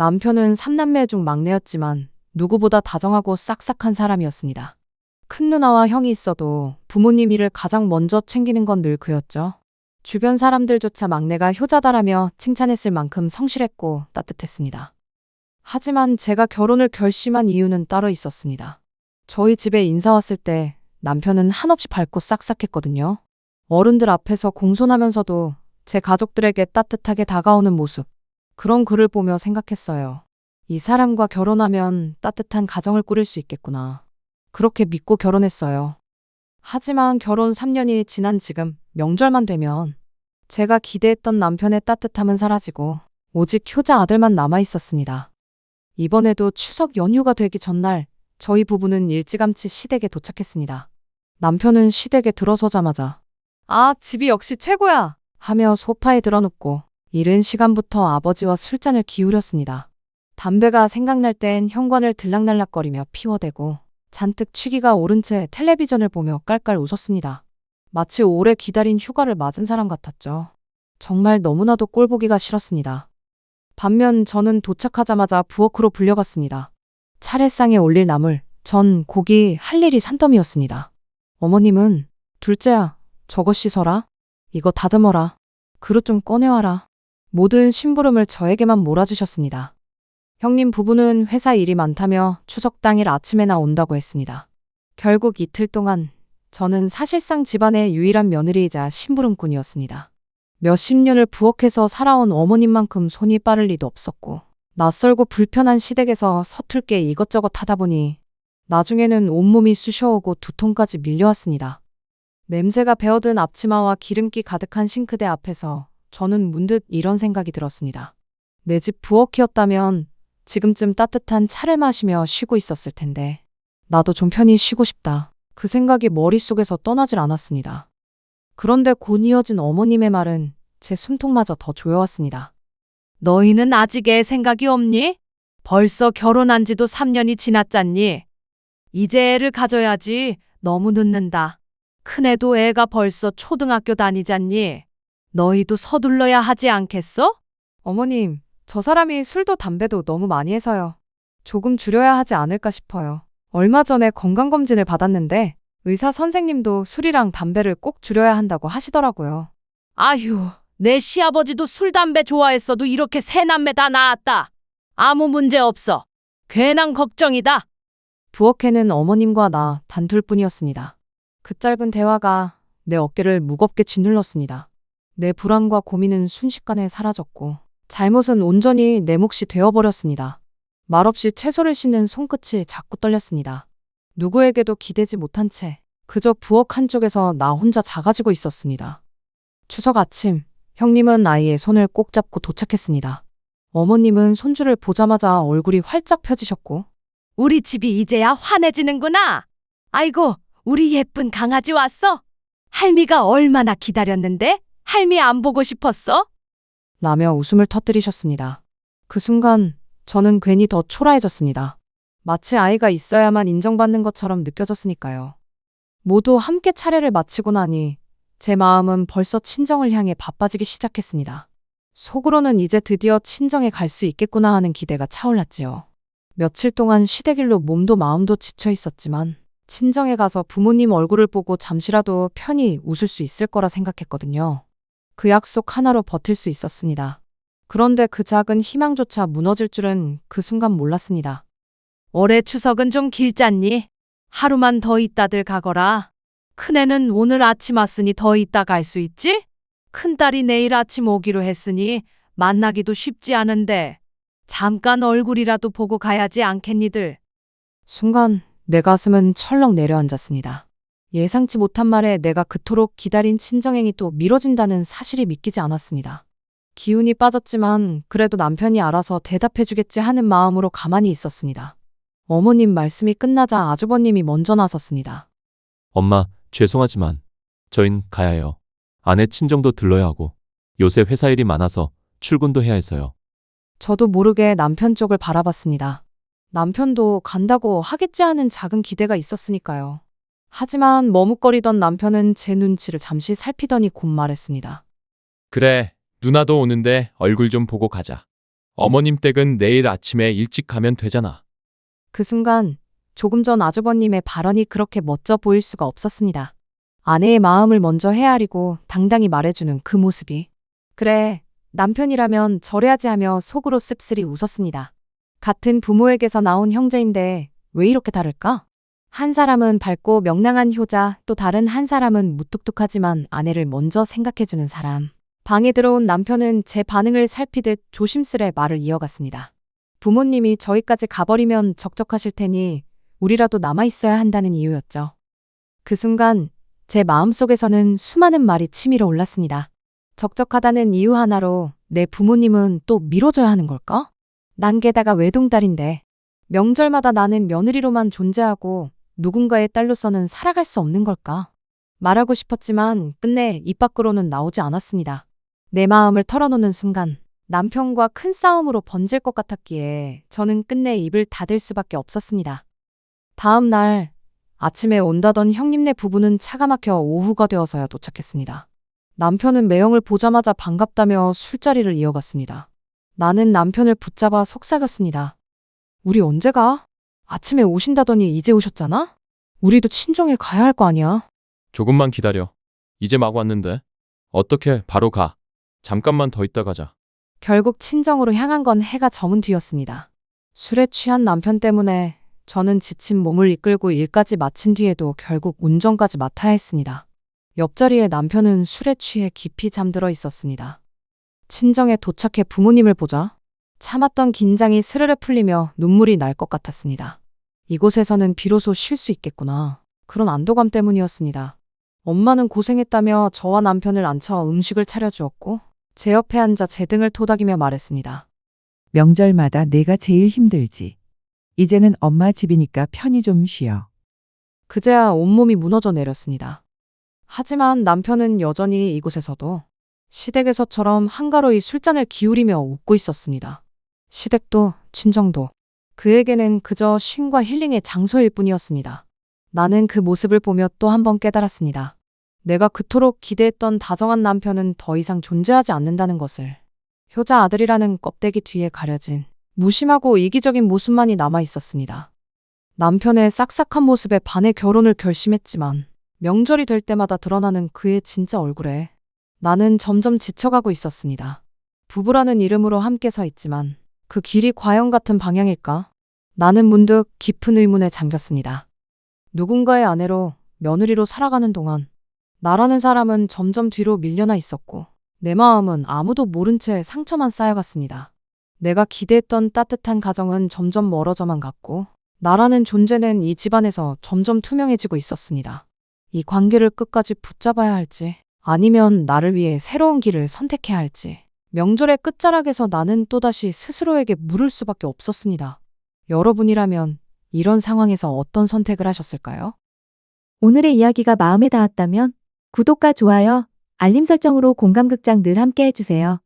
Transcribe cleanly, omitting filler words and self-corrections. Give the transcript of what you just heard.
남편은 3남매 중 막내였지만 누구보다 다정하고 싹싹한 사람이었습니다. 큰 누나와 형이 있어도 부모님 일을 가장 먼저 챙기는 건 늘 그였죠. 주변 사람들조차 막내가 효자다라며 칭찬했을 만큼 성실했고 따뜻했습니다. 하지만 제가 결혼을 결심한 이유는 따로 있었습니다. 저희 집에 인사 왔을 때 남편은 한없이 밝고 싹싹했거든요. 어른들 앞에서 공손하면서도 제 가족들에게 따뜻하게 다가오는 모습. 그런 그를 보며 생각했어요. 이 사람과 결혼하면 따뜻한 가정을 꾸릴 수 있겠구나. 그렇게 믿고 결혼했어요. 하지만 결혼 3년이 지난 지금 명절만 되면 제가 기대했던 남편의 따뜻함은 사라지고 오직 효자 아들만 남아 있었습니다. 이번에도 추석 연휴가 되기 전날 저희 부부는 일찌감치 시댁에 도착했습니다. 남편은 시댁에 들어서자마자 아, 집이 역시 최고야! 하며 소파에 드러눕고 이른 시간부터 아버지와 술잔을 기울였습니다. 담배가 생각날 땐 현관을 들락날락거리며 피워대고 잔뜩 취기가 오른 채 텔레비전을 보며 깔깔 웃었습니다. 마치 오래 기다린 휴가를 맞은 사람 같았죠. 정말 너무나도 꼴보기가 싫었습니다. 반면 저는 도착하자마자 부엌으로 불려갔습니다. 차례상에 올릴 나물, 전, 고기, 할 일이 산더미였습니다. 어머님은 둘째야, 저것 씻어라. 이거 다듬어라. 그릇 좀 꺼내와라. 모든 심부름을 저에게만 몰아주셨습니다. 형님 부부는 회사 일이 많다며 추석 당일 아침에나 온다고 했습니다. 결국 이틀 동안 저는 사실상 집안의 유일한 며느리이자 심부름꾼이었습니다. 몇십 년을 부엌에서 살아온 어머님만큼 손이 빠를 리도 없었고 낯설고 불편한 시댁에서 서툴게 이것저것 하다 보니 나중에는 온몸이 쑤셔오고 두통까지 밀려왔습니다. 냄새가 배어든 앞치마와 기름기 가득한 싱크대 앞에서 저는 문득 이런 생각이 들었습니다. 내 집 부엌이었다면 지금쯤 따뜻한 차를 마시며 쉬고 있었을 텐데 나도 좀 편히 쉬고 싶다. 그 생각이 머릿속에서 떠나질 않았습니다. 그런데 곧 이어진 어머님의 말은 제 숨통마저 더 조여왔습니다. 너희는 아직 애 생각이 없니? 벌써 결혼한 지도 3년이 지났잖니? 이제 애를 가져야지. 너무 늦는다. 큰애도 애가 벌써 초등학교 다니잖니? 너희도 서둘러야 하지 않겠어? 어머님, 저 사람이 술도 담배도 너무 많이 해서요. 조금 줄여야 하지 않을까 싶어요. 얼마 전에 건강검진을 받았는데 의사 선생님도 술이랑 담배를 꼭 줄여야 한다고 하시더라고요. 아휴, 내 시아버지도 술, 담배 좋아했어도 이렇게 세 남매 다 낳았다. 아무 문제 없어. 괜한 걱정이다. 부엌에는 어머님과 나 단둘뿐이었습니다. 그 짧은 대화가 내 어깨를 무겁게 짓눌렀습니다. 내 불안과 고민은 순식간에 사라졌고 잘못은 온전히 내 몫이 되어버렸습니다. 말없이 채소를 씻는 손끝이 자꾸 떨렸습니다. 누구에게도 기대지 못한 채 그저 부엌 한쪽에서 나 혼자 작아지고 있었습니다. 추석 아침, 형님은 아이의 손을 꼭 잡고 도착했습니다. 어머님은 손주를 보자마자 얼굴이 활짝 펴지셨고 우리 집이 이제야 환해지는구나. 아이고, 우리 예쁜 강아지 왔어? 할미가 얼마나 기다렸는데? 할미 안 보고 싶었어? 라며 웃음을 터뜨리셨습니다. 그 순간 저는 괜히 더 초라해졌습니다. 마치 아이가 있어야만 인정받는 것처럼 느껴졌으니까요. 모두 함께 차례를 마치고 나니 제 마음은 벌써 친정을 향해 바빠지기 시작했습니다. 속으로는 이제 드디어 친정에 갈 수 있겠구나 하는 기대가 차올랐지요. 며칠 동안 시댁일로 몸도 마음도 지쳐 있었지만 친정에 가서 부모님 얼굴을 보고 잠시라도 편히 웃을 수 있을 거라 생각했거든요. 그 약속 하나로 버틸 수 있었습니다. 그런데 그 작은 희망조차 무너질 줄은 그 순간 몰랐습니다. 올해 추석은 좀 길잖니? 하루만 더 있다들 가거라. 큰애는 오늘 아침 왔으니 더 있다 갈 수 있지? 큰딸이 내일 아침 오기로 했으니 만나기도 쉽지 않은데 잠깐 얼굴이라도 보고 가야지 않겠니들. 순간 내 가슴은 철렁 내려앉았습니다. 예상치 못한 말에 내가 그토록 기다린 친정행이 또 미뤄진다는 사실이 믿기지 않았습니다. 기운이 빠졌지만 그래도 남편이 알아서 대답해주겠지 하는 마음으로 가만히 있었습니다. 어머님 말씀이 끝나자 아주버님이 먼저 나섰습니다. 엄마, 죄송하지만 저흰 가야 해요. 아내 친정도 들러야 하고 요새 회사 일이 많아서 출근도 해야 해서요. 저도 모르게 남편 쪽을 바라봤습니다. 남편도 간다고 하겠지 하는 작은 기대가 있었으니까요. 하지만 머뭇거리던 남편은 제 눈치를 잠시 살피더니 곧 말했습니다. 그래, 누나도 오는데 얼굴 좀 보고 가자. 어머님 댁은 내일 아침에 일찍 가면 되잖아. 그 순간 조금 전 아주버님의 발언이 그렇게 멋져 보일 수가 없었습니다. 아내의 마음을 먼저 헤아리고 당당히 말해주는 그 모습이. 그래, 남편이라면 저래야지 하며 속으로 씁쓸히 웃었습니다. 같은 부모에게서 나온 형제인데 왜 이렇게 다를까? 한 사람은 밝고 명랑한 효자, 또 다른 한 사람은 무뚝뚝하지만 아내를 먼저 생각해주는 사람. 방에 들어온 남편은 제 반응을 살피듯 조심스레 말을 이어갔습니다. 부모님이 저희까지 가버리면 적적하실 테니 우리라도 남아있어야 한다는 이유였죠. 그 순간 제 마음속에서는 수많은 말이 치밀어 올랐습니다. 적적하다는 이유 하나로 내 부모님은 또 미뤄져야 하는 걸까? 난 게다가 외동딸인데 명절마다 나는 며느리로만 존재하고 누군가의 딸로서는 살아갈 수 없는 걸까? 말하고 싶었지만 끝내 입 밖으로는 나오지 않았습니다. 내 마음을 털어놓는 순간 남편과 큰 싸움으로 번질 것 같았기에 저는 끝내 입을 닫을 수밖에 없었습니다. 다음 날 아침에 온다던 형님네 부부는 차가 막혀 오후가 되어서야 도착했습니다. 남편은 매형을 보자마자 반갑다며 술자리를 이어갔습니다. 나는 남편을 붙잡아 속삭였습니다. 우리 언제 가? 아침에 오신다더니 이제 오셨잖아? 우리도 친정에 가야 할 거 아니야? 조금만 기다려. 이제 막 왔는데. 어떻게 바로 가. 잠깐만 더 있다 가자. 결국 친정으로 향한 건 해가 저문 뒤였습니다. 술에 취한 남편 때문에 저는 지친 몸을 이끌고 일까지 마친 뒤에도 결국 운전까지 맡아야 했습니다. 옆자리에 남편은 술에 취해 깊이 잠들어 있었습니다. 친정에 도착해 부모님을 보자 참았던 긴장이 스르르 풀리며 눈물이 날 것 같았습니다. 이곳에서는 비로소 쉴 수 있겠구나. 그런 안도감 때문이었습니다. 엄마는 고생했다며 저와 남편을 앉혀 음식을 차려주었고 제 옆에 앉아 제 등을 토닥이며 말했습니다. 명절마다 내가 제일 힘들지. 이제는 엄마 집이니까 편히 좀 쉬어. 그제야 온몸이 무너져 내렸습니다. 하지만 남편은 여전히 이곳에서도 시댁에서처럼 한가로이 술잔을 기울이며 웃고 있었습니다. 시댁도 친정도 그에게는 그저 쉼과 힐링의 장소일 뿐이었습니다. 나는 그 모습을 보며 또 한 번 깨달았습니다. 내가 그토록 기대했던 다정한 남편은 더 이상 존재하지 않는다는 것을. 효자 아들이라는 껍데기 뒤에 가려진 무심하고 이기적인 모습만이 남아 있었습니다. 남편의 싹싹한 모습에 반해 결혼을 결심했지만 명절이 될 때마다 드러나는 그의 진짜 얼굴에 나는 점점 지쳐가고 있었습니다. 부부라는 이름으로 함께 서 있지만 그 길이 과연 같은 방향일까? 나는 문득 깊은 의문에 잠겼습니다. 누군가의 아내로 며느리로 살아가는 동안 나라는 사람은 점점 뒤로 밀려나 있었고 내 마음은 아무도 모른 채 상처만 쌓여갔습니다. 내가 기대했던 따뜻한 가정은 점점 멀어져만 갔고 나라는 존재는 이 집안에서 점점 투명해지고 있었습니다. 이 관계를 끝까지 붙잡아야 할지 아니면 나를 위해 새로운 길을 선택해야 할지 명절의 끝자락에서 나는 또다시 스스로에게 물을 수밖에 없었습니다. 여러분이라면 이런 상황에서 어떤 선택을 하셨을까요? 오늘의 이야기가 마음에 닿았다면 구독과 좋아요, 알림 설정으로 공감극장 늘 함께 해주세요.